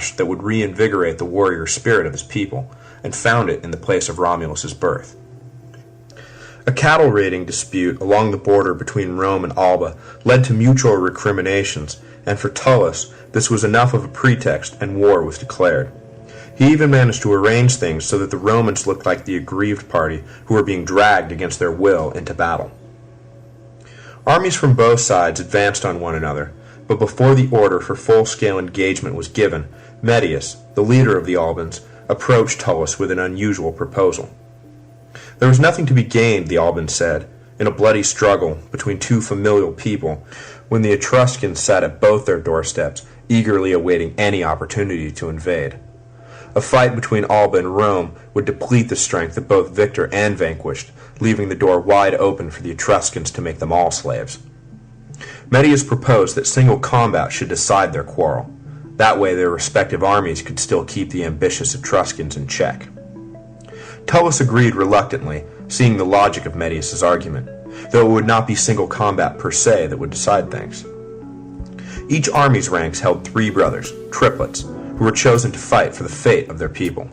that would reinvigorate the warrior spirit of his people and found it in the place of Romulus's birth. A cattle raiding dispute along the border between Rome and Alba led to mutual recriminations, and for Tullus this was enough of a pretext and war was declared. He even managed to arrange things so that the Romans looked like the aggrieved party who were being dragged against their will into battle. Armies from both sides advanced on one another, but before the order for full-scale engagement was given, Medius, the leader of the Albans, approached Tullus with an unusual proposal. There was nothing to be gained, the Albans said, in a bloody struggle between two familial people when the Etruscans sat at both their doorsteps, eagerly awaiting any opportunity to invade. A fight between Alba and Rome would deplete the strength of both victor and vanquished, leaving the door wide open for the Etruscans to make them all slaves. Medius proposed that single combat should decide their quarrel. That way their respective armies could still keep the ambitious Etruscans in check. Tullus agreed reluctantly, seeing the logic of Medius's argument, though it would not be single combat per se that would decide things. Each army's ranks held 3 brothers, triplets, who were chosen to fight for the fate of their people.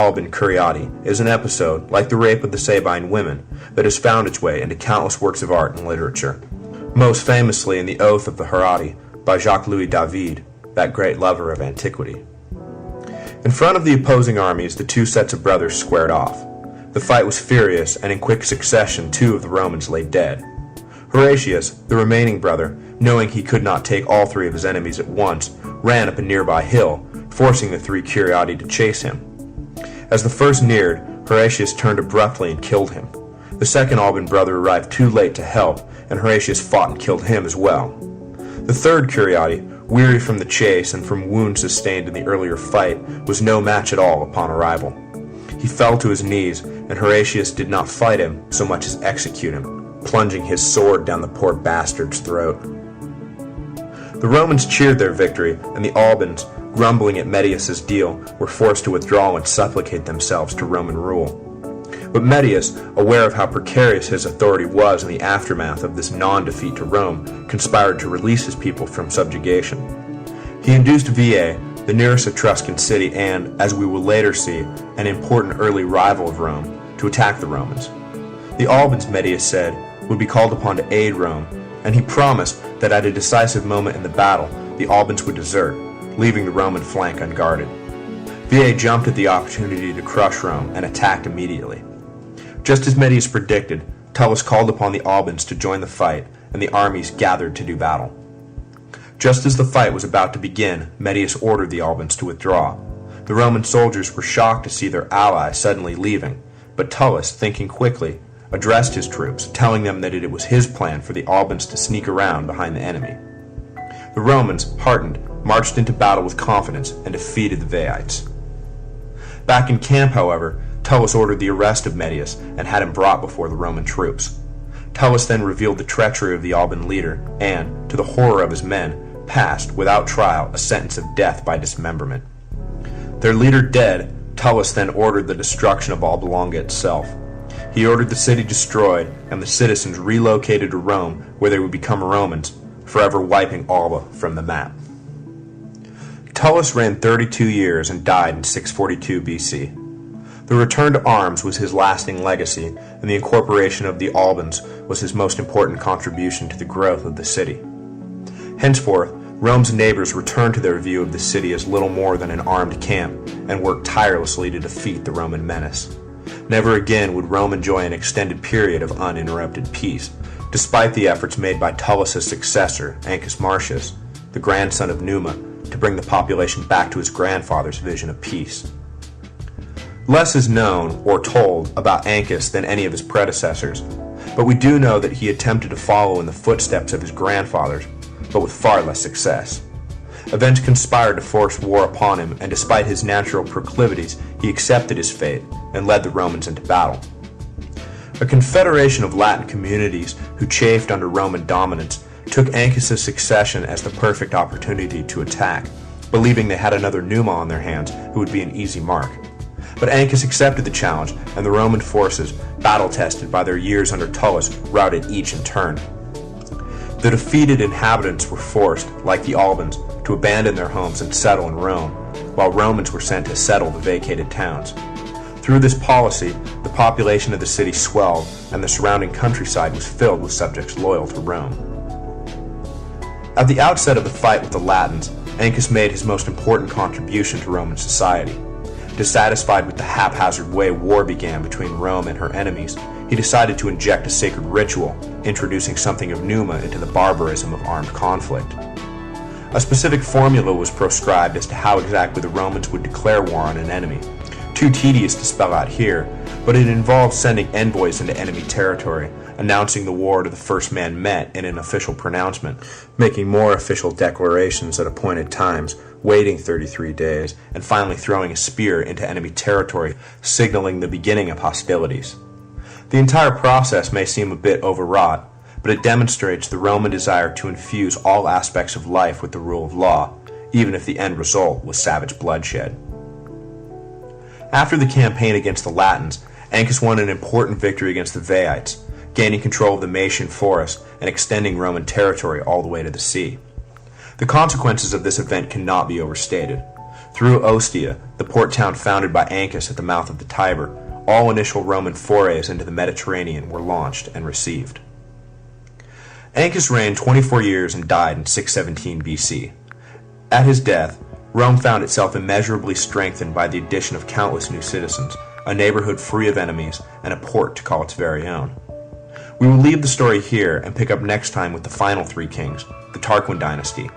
Alban Curiati is an episode, like the rape of the Sabine women, that has found its way into countless works of art and literature, most famously in The Oath of the Herati by Jacques-Louis David, that great lover of antiquity. In front of the opposing armies, the 2 sets of brothers squared off. The fight was furious, and in quick succession 2 of the Romans lay dead. Horatius, the remaining brother, knowing he could not take all 3 of his enemies at once, ran up a nearby hill, forcing the 3 Curiati to chase him. As the first neared, Horatius turned abruptly and killed him. The second Alban brother arrived too late to help, and Horatius fought and killed him as well. The third Curiati, weary from the chase and from wounds sustained in the earlier fight, was no match at all upon arrival. He fell to his knees, and Horatius did not fight him so much as execute him, plunging his sword down the poor bastard's throat. The Romans cheered their victory, and the Albans, grumbling at Medius's deal, were forced to withdraw and supplicate themselves to Roman rule. But Medius, aware of how precarious his authority was in the aftermath of this non-defeat to Rome, conspired to release his people from subjugation. He induced Veii, the nearest Etruscan city and, as we will later see, an important early rival of Rome, to attack the Romans. The Albans, Medius said, would be called upon to aid Rome, and he promised that at a decisive moment in the battle, the Albans would desert, leaving the Roman flank unguarded. Veii jumped at the opportunity to crush Rome and attacked immediately. Just as Medius predicted, Tullus called upon the Albans to join the fight, and the armies gathered to do battle. Just as the fight was about to begin, Medius ordered the Albans to withdraw. The Roman soldiers were shocked to see their ally suddenly leaving, but Tullus, thinking quickly, addressed his troops, telling them that it was his plan for the Albans to sneak around behind the enemy. The Romans, heartened, marched into battle with confidence and defeated the Veiites. Back in camp, however, Tullus ordered the arrest of Medius and had him brought before the Roman troops. Tullus then revealed the treachery of the Alban leader and, to the horror of his men, passed, without trial, a sentence of death by dismemberment. Their leader dead, Tullus then ordered the destruction of Alba Longa itself. He ordered the city destroyed and the citizens relocated to Rome, where they would become Romans, forever wiping Alba from the map. Tullus reigned 32 years and died in 642 BC. The return to arms was his lasting legacy, and the incorporation of the Albans was his most important contribution to the growth of the city. Henceforth, Rome's neighbors returned to their view of the city as little more than an armed camp, and worked tirelessly to defeat the Roman menace. Never again would Rome enjoy an extended period of uninterrupted peace, despite the efforts made by Tullus's successor, Ancus Marcius, the grandson of Numa, to bring the population back to his grandfather's vision of peace. Less is known, or told, about Ancus than any of his predecessors, but we do know that he attempted to follow in the footsteps of his grandfathers, but with far less success. Events conspired to force war upon him, and despite his natural proclivities, he accepted his fate and led the Romans into battle. A confederation of Latin communities who chafed under Roman dominance took Ancus's succession as the perfect opportunity to attack, believing they had another Numa on their hands who would be an easy mark. But Ancus accepted the challenge, and the Roman forces, battle-tested by their years under Tullus, routed each in turn. The defeated inhabitants were forced, like the Albans, to abandon their homes and settle in Rome, while Romans were sent to settle the vacated towns. Through this policy, the population of the city swelled, and the surrounding countryside was filled with subjects loyal to Rome. At the outset of the fight with the Latins, Ancus made his most important contribution to Roman society. Dissatisfied with the haphazard way war began between Rome and her enemies, he decided to inject a sacred ritual, introducing something of pneuma into the barbarism of armed conflict. A specific formula was proscribed as to how exactly the Romans would declare war on an enemy. Too tedious to spell out here, but it involved sending envoys into enemy territory, announcing the war to the first man met in an official pronouncement, making more official declarations at appointed times, waiting 33 days, and finally throwing a spear into enemy territory, signaling the beginning of hostilities. The entire process may seem a bit overwrought, but it demonstrates the Roman desire to infuse all aspects of life with the rule of law, even if the end result was savage bloodshed. After the campaign against the Latins, Ancus won an important victory against the Veites, gaining control of the Maetian forest and extending Roman territory all the way to the sea. The consequences of this event cannot be overstated. Through Ostia, the port town founded by Ancus at the mouth of the Tiber, all initial Roman forays into the Mediterranean were launched and received. Ancus reigned 24 years and died in 617 BC. At his death, Rome found itself immeasurably strengthened by the addition of countless new citizens, a neighborhood free of enemies, and a port to call its very own. We will leave the story here and pick up next time with the final three kings, the Tarquin dynasty,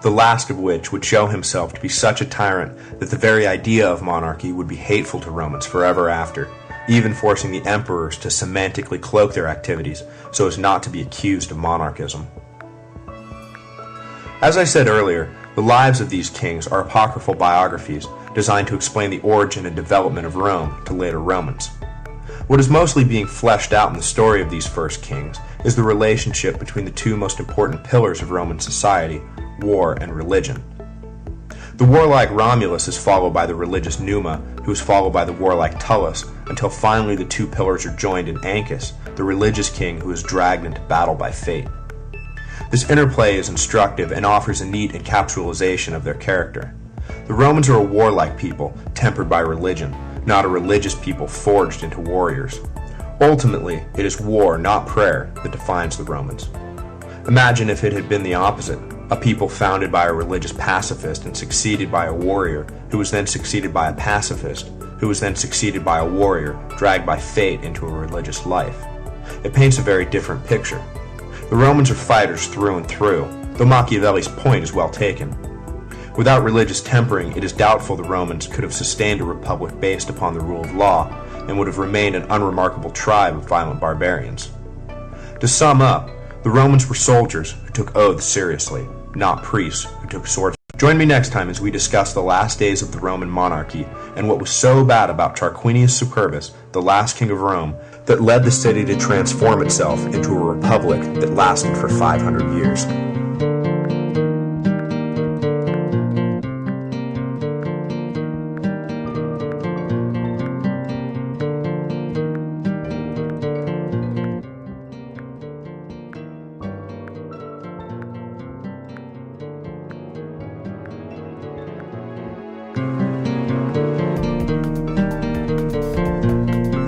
the last of which would show himself to be such a tyrant that the very idea of monarchy would be hateful to Romans forever after, even forcing the emperors to semantically cloak their activities so as not to be accused of monarchism. As I said earlier, the lives of these kings are apocryphal biographies designed to explain the origin and development of Rome to later Romans. What is mostly being fleshed out in the story of these first kings is the relationship between the two most important pillars of Roman society, war and religion. The warlike Romulus is followed by the religious Numa, who is followed by the warlike Tullus, until finally the two pillars are joined in Ancus, the religious king who is dragged into battle by fate. This interplay is instructive and offers a neat encapsulation of their character. The Romans are a warlike people, tempered by religion, not a religious people forged into warriors. Ultimately, it is war, not prayer, that defines the Romans. Imagine if it had been the opposite, a people founded by a religious pacifist and succeeded by a warrior, who was then succeeded by a pacifist, who was then succeeded by a warrior, dragged by fate into a religious life. It paints a very different picture. The Romans are fighters through and through, though Machiavelli's point is well taken. Without religious tempering, it is doubtful the Romans could have sustained a republic based upon the rule of law, and would have remained an unremarkable tribe of violent barbarians. To sum up, the Romans were soldiers who took oaths seriously, not priests who took swords. Join me next time as we discuss the last days of the Roman monarchy and what was so bad about Tarquinius Superbus, the last king of Rome, that led the city to transform itself into a republic that lasted for 500 years.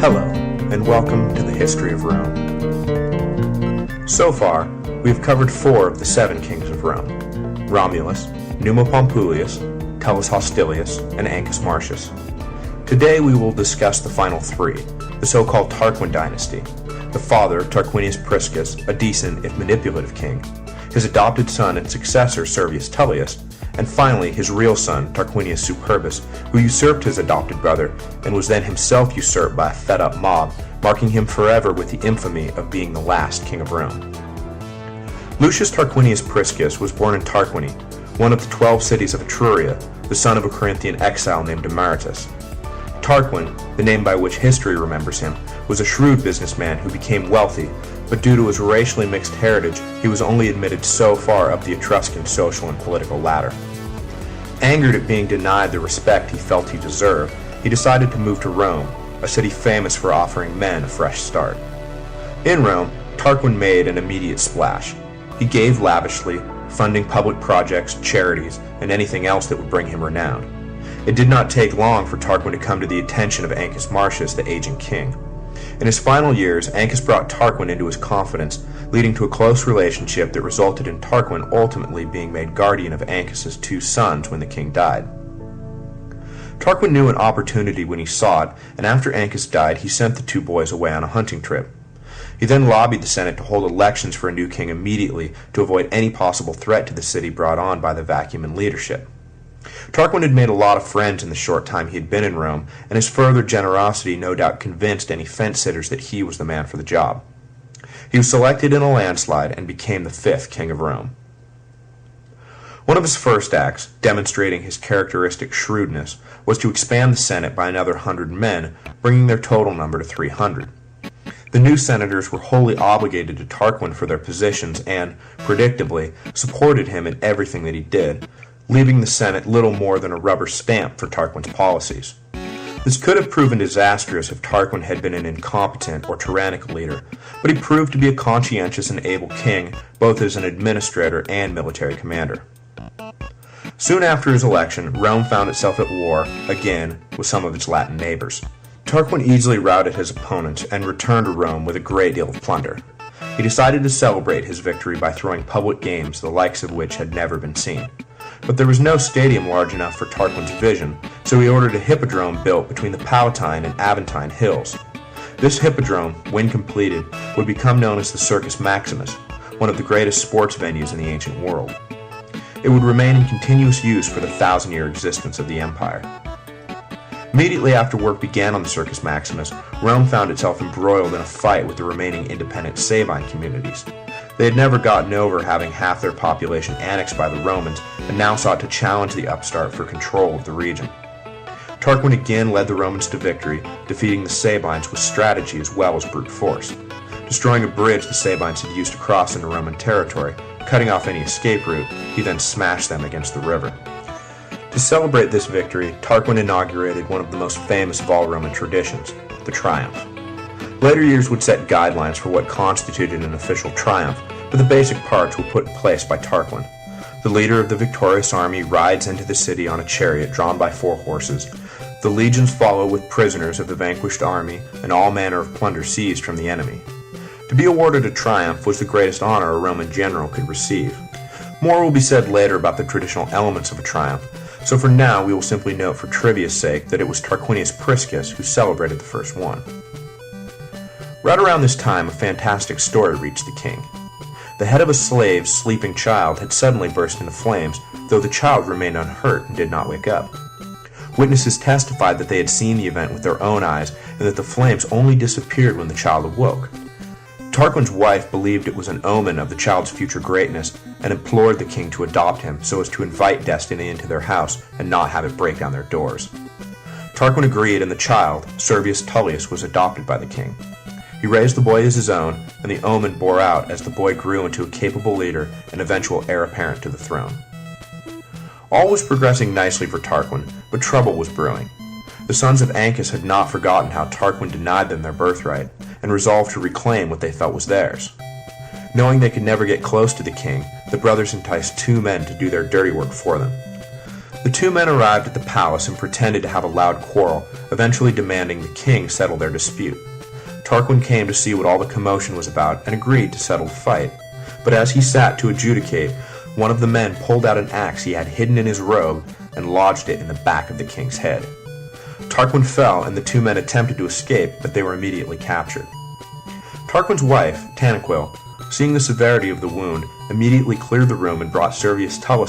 Hello, and welcome to the History of Rome. So far, we have covered 4 of the 7 kings of Rome: Romulus, Numa Pompilius, Tullus Hostilius, and Ancus Marcius. Today we will discuss the final 3, the so-called Tarquin dynasty, the father of Tarquinius Priscus, a decent if manipulative king, his adopted son and successor Servius Tullius, and finally his real son Tarquinius Superbus, who usurped his adopted brother and was then himself usurped by a fed-up mob, marking him forever with the infamy of being the last king of Rome. Lucius Tarquinius Priscus was born in Tarquini, one of the 12 cities of Etruria, the son of a Corinthian exile named Demaratus. Tarquin, the name by which history remembers him, was a shrewd businessman who became wealthy, but due to his racially mixed heritage, he was only admitted so far up the Etruscan social and political ladder. Angered at being denied the respect he felt he deserved, he decided to move to Rome, a city famous for offering men a fresh start. In Rome, Tarquin made an immediate splash. He gave lavishly, funding public projects, charities, and anything else that would bring him renown. It did not take long for Tarquin to come to the attention of Ancus Marcius, the aging king. In his final years, Ancus brought Tarquin into his confidence, leading to a close relationship that resulted in Tarquin ultimately being made guardian of Ancus's 2 sons when the king died. Tarquin knew an opportunity when he saw it, and after Ancus died, he sent the 2 boys away on a hunting trip. He then lobbied the Senate to hold elections for a new king immediately to avoid any possible threat to the city brought on by the vacuum in leadership. Tarquin had made a lot of friends in the short time he had been in Rome, and his further generosity no doubt convinced any fence-sitters that he was the man for the job. He was selected in a landslide and became the 5th king of Rome. One of his first acts, demonstrating his characteristic shrewdness, was to expand the Senate by another 100 men, bringing their total number to 300. The new senators were wholly obligated to Tarquin for their positions and, predictably, supported him in everything that he did, leaving the Senate little more than a rubber stamp for Tarquin's policies. This could have proven disastrous if Tarquin had been an incompetent or tyrannical leader, but he proved to be a conscientious and able king, both as an administrator and military commander. Soon after his election, Rome found itself at war, again, with some of its Latin neighbors. Tarquin easily routed his opponents and returned to Rome with a great deal of plunder. He decided to celebrate his victory by throwing public games, the likes of which had never been seen. But there was no stadium large enough for Tarquin's vision, so he ordered a hippodrome built between the Palatine and Aventine hills. This hippodrome, when completed, would become known as the Circus Maximus, one of the greatest sports venues in the ancient world. It would remain in continuous use for the 1,000-year existence of the empire. Immediately after work began on the Circus Maximus, Rome found itself embroiled in a fight with the remaining independent Sabine communities. They had never gotten over having half their population annexed by the Romans and now sought to challenge the upstart for control of the region. Tarquin again led the Romans to victory, defeating the Sabines with strategy as well as brute force. Destroying a bridge the Sabines had used to cross into Roman territory, cutting off any escape route, he then smashed them against the river. To celebrate this victory, Tarquin inaugurated one of the most famous of all Roman traditions, the Triumph. Later years would set guidelines for what constituted an official triumph, but the basic parts were put in place by Tarquin. The leader of the victorious army rides into the city on a chariot drawn by 4 horses. The legions follow with prisoners of the vanquished army and all manner of plunder seized from the enemy. To be awarded a triumph was the greatest honor a Roman general could receive. More will be said later about the traditional elements of a triumph, so for now we will simply note for trivia's sake that it was Tarquinius Priscus who celebrated the first one. Right around this time, a fantastic story reached the king. The head of a slave's sleeping child had suddenly burst into flames, though the child remained unhurt and did not wake up. Witnesses testified that they had seen the event with their own eyes and that the flames only disappeared when the child awoke. Tarquin's wife believed it was an omen of the child's future greatness and implored the king to adopt him so as to invite destiny into their house and not have it break down their doors. Tarquin agreed, and the child, Servius Tullius, was adopted by the king. He raised the boy as his own, and the omen bore out as the boy grew into a capable leader and eventual heir apparent to the throne. All was progressing nicely for Tarquin, but trouble was brewing. The sons of Ancus had not forgotten how Tarquin denied them their birthright, and resolved to reclaim what they felt was theirs. Knowing they could never get close to the king, the brothers enticed 2 men to do their dirty work for them. The 2 men arrived at the palace and pretended to have a loud quarrel, eventually demanding the king settle their dispute. Tarquin came to see what all the commotion was about and agreed to settle the fight. But as he sat to adjudicate, one of the men pulled out an axe he had hidden in his robe and lodged it in the back of the king's head. Tarquin fell, and the 2 men attempted to escape, but they were immediately captured. Tarquin's wife, Tanaquil, seeing the severity of the wound, immediately cleared the room and brought Servius Tullus